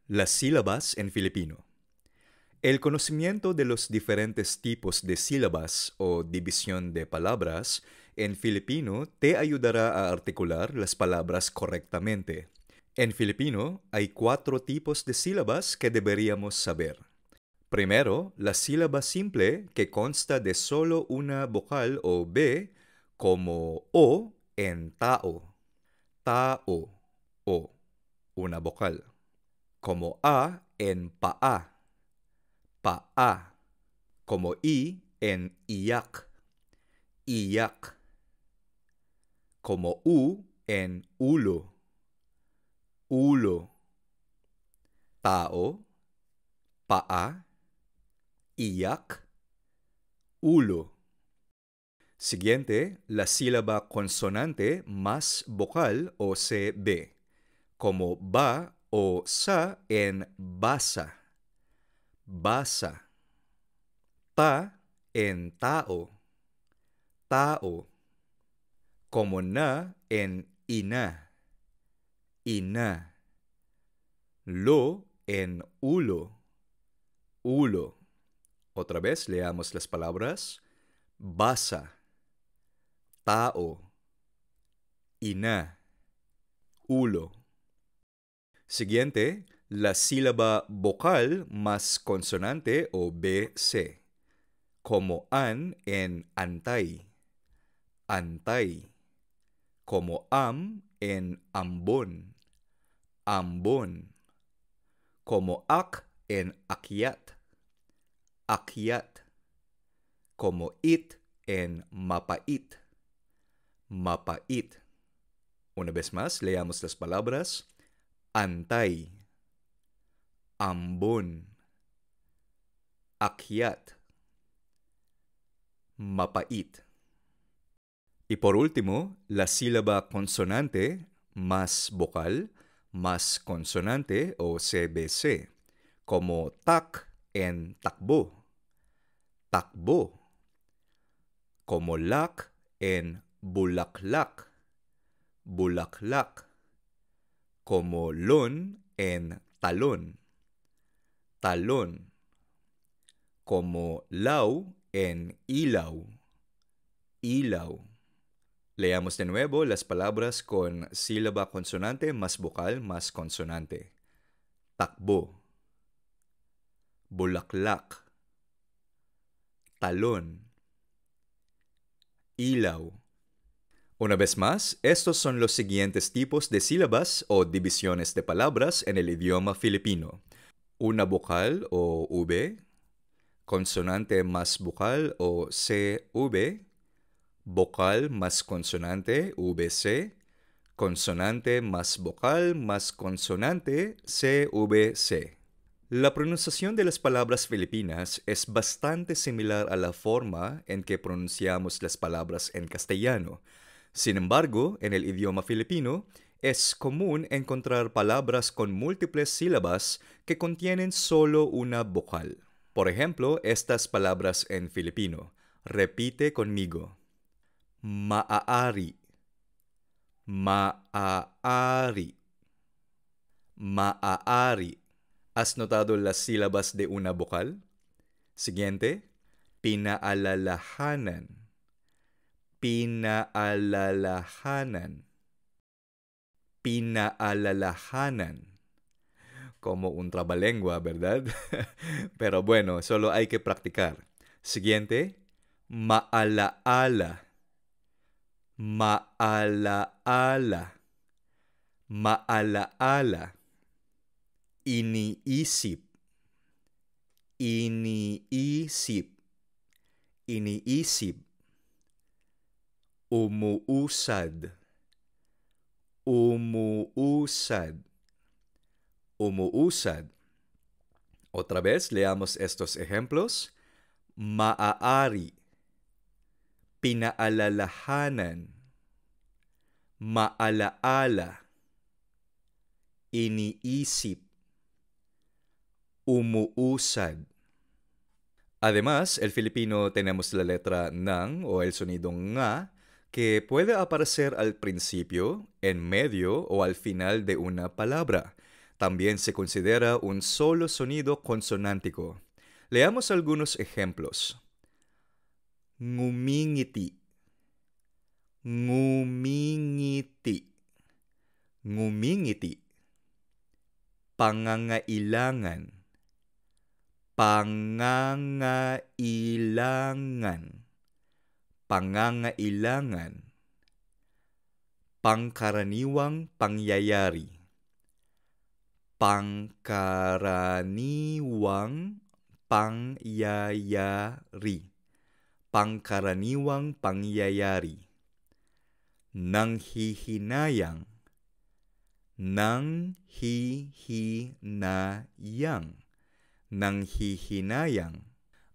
Las sílabas en Filipino. El conocimiento de los diferentes tipos de sílabas o división de palabras en Filipino te ayudará a articular las palabras correctamente. En Filipino hay 4 tipos de sílabas que deberíamos saber. Primero, la sílaba simple que consta de solo una vocal o B, como O en tao. Tao, O, una vocal. Como A en paa, paa. Como I en iyak, iyak. Como U en ulo, ulo. Tao, paa, iyak, ulo. Siguiente, la sílaba consonante más vocal o CB, como ba o sa en basa, basa. Ta en tao, tao. Como na en ina, ina. Lo en ulo, ulo. Otra vez leamos las palabras. Basa, tao, ina, ulo. Siguiente, la sílaba vocal más consonante o BC, como an en antay, antay. Como am en ambon, ambon. Como ak en akyat, akyat. Como it en mapait, mapait. Una vez más, leamos las palabras. Antay, ambon, akyat, mapait. Y por último, la sílaba consonante más vocal, más consonante o CBC, como tak en takbo, takbo. Como lak en bulaklak, bulaklak. Como lon en talón, talón. Como law en ilaw, ilaw. Leamos de nuevo las palabras con sílaba consonante más vocal más consonante. Takbo, bulaklak, talón, ilaw. Una vez más, estos son los siguientes tipos de sílabas o divisiones de palabras en el idioma filipino. Una vocal o V, consonante más vocal o CV, vocal más consonante VC, consonante más vocal más consonante CVC. La pronunciación de las palabras filipinas es bastante similar a la forma en que pronunciamos las palabras en castellano. Sin embargo, en el idioma filipino, es común encontrar palabras con múltiples sílabas que contienen solo una vocal. Por ejemplo, estas palabras en filipino. Repite conmigo. Maaari, maaari, maaari. ¿Has notado las sílabas de una vocal? Siguiente. Pinaalalahanan, pinaalalahanan, pinaalalahanan. Como un trabalengua, ¿verdad? Pero bueno, solo hay que practicar. Siguiente. Maalaala, maalaala, maalaala. Iniisip, iniisip, iniisip. Umuusad, umuusad, umuusad. Otra vez leamos estos ejemplos. Maaari, pinaalalahanan, maalaala, iniisip, umuusad. Además, el filipino tenemos la letra ng o el sonido nga que puede aparecer al principio, en medio o al final de una palabra. También se considera un solo sonido consonántico. Leamos algunos ejemplos. Ngumingiti, ngumingiti, ngumingiti. Pangangailangan, pangangailangan, pangangailangan. Pangkaraniwang pangyayari, pangkaraniwang pangyayari, pangkaraniwang pangyayari. Nanghihinayang, nanghihinayang, nanghihinayang.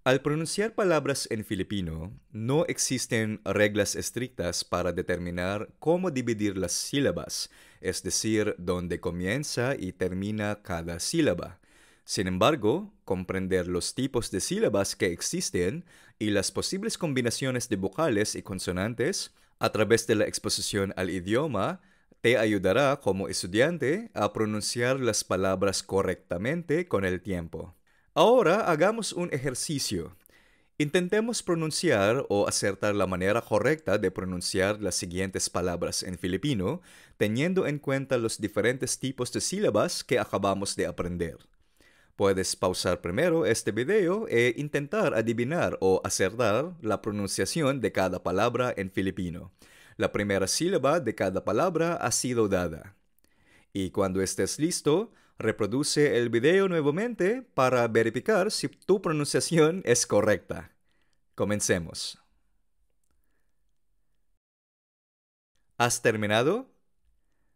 Al pronunciar palabras en Filipino, no existen reglas estrictas para determinar cómo dividir las sílabas, es decir, dónde comienza y termina cada sílaba. Sin embargo, comprender los tipos de sílabas que existen y las posibles combinaciones de vocales y consonantes a través de la exposición al idioma te ayudará como estudiante a pronunciar las palabras correctamente con el tiempo. Ahora hagamos un ejercicio. Intentemos pronunciar o acertar la manera correcta de pronunciar las siguientes palabras en Filipino, teniendo en cuenta los diferentes tipos de sílabas que acabamos de aprender. Puedes pausar primero este video e intentar adivinar o acertar la pronunciación de cada palabra en Filipino. La primera sílaba de cada palabra ha sido dada. Y cuando estés listo, reproduce el video nuevamente para verificar si tu pronunciación es correcta. Comencemos. ¿Has terminado?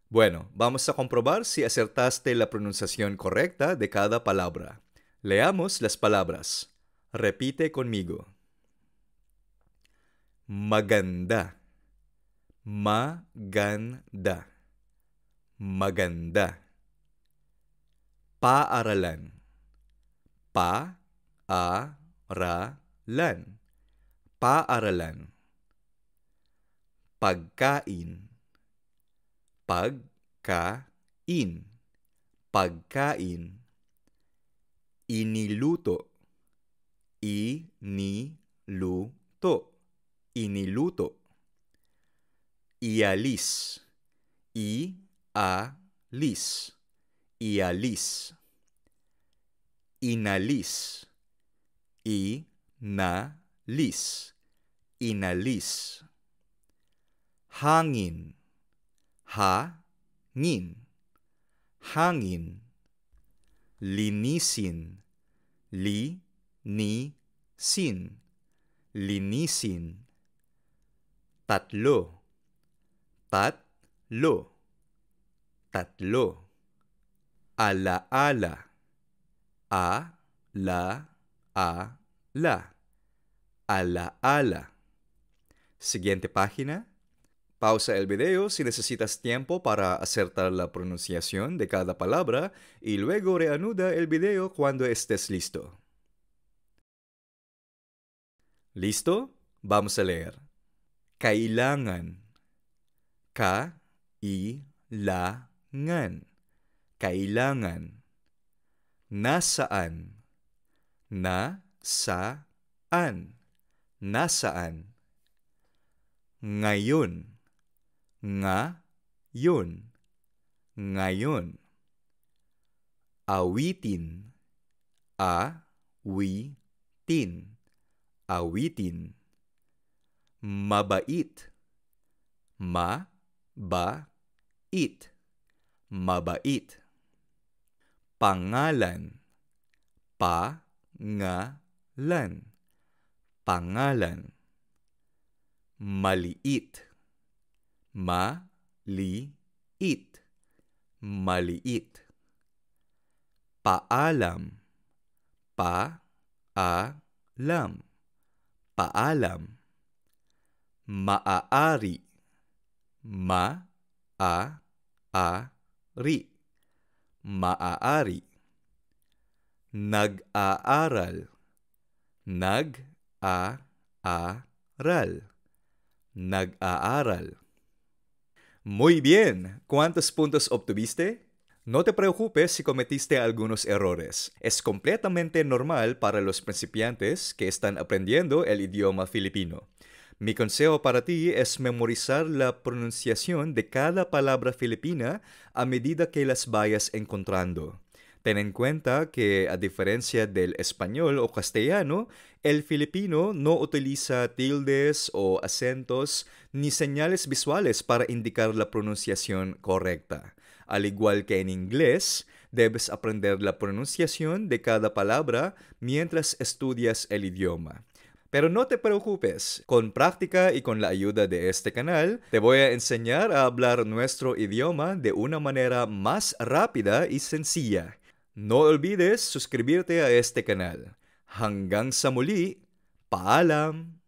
Bueno, vamos a comprobar si acertaste la pronunciación correcta de cada palabra. Leamos las palabras. Repite conmigo. Maganda, maganda, maganda. Paaralan, pa-a-ra-lan, paaralan. Pagkain, pagkain, pagkain. Iniluto, iniluto, iniluto. Ialis, ialis, ialis. Inalis, inalis, inalis. Hangin, hangin, hangin. Linisin, linisin, linisin. Tatlo, tatlo, tatlo. Alaala, ala-ala, alaala. Siguiente página. Pausa el video si necesitas tiempo para acertar la pronunciación de cada palabra y luego reanuda el video cuando estés listo. ¿Listo? Vamos a leer. Kailangan, kailangan, kailangan. Nasaan, nasaan, nasaan. Ngayon, ngayon, ngayon. Awitin, awitin, awitin. Mabait, mabait, mabait. Pangalan, pangalan, pangalan. Maliit, maliit, maliit. Paalam, paalam, paalam. Maaari, maaari, maaari. Nag-aaral, nag-aaral, nag-aaral. Muy bien. ¿Cuántos puntos obtuviste? No te preocupes si cometiste algunos errores. Es completamente normal para los principiantes que están aprendiendo el idioma filipino. Mi consejo para ti es memorizar la pronunciación de cada palabra filipina a medida que las vayas encontrando. Ten en cuenta que, a diferencia del español o castellano, el filipino no utiliza tildes o acentos ni señales visuales para indicar la pronunciación correcta. Al igual que en inglés, debes aprender la pronunciación de cada palabra mientras estudias el idioma. Pero no te preocupes, con práctica y con la ayuda de este canal, te voy a enseñar a hablar nuestro idioma de una manera más rápida y sencilla. No olvides suscribirte a este canal. Hanggang sa muli, paalam!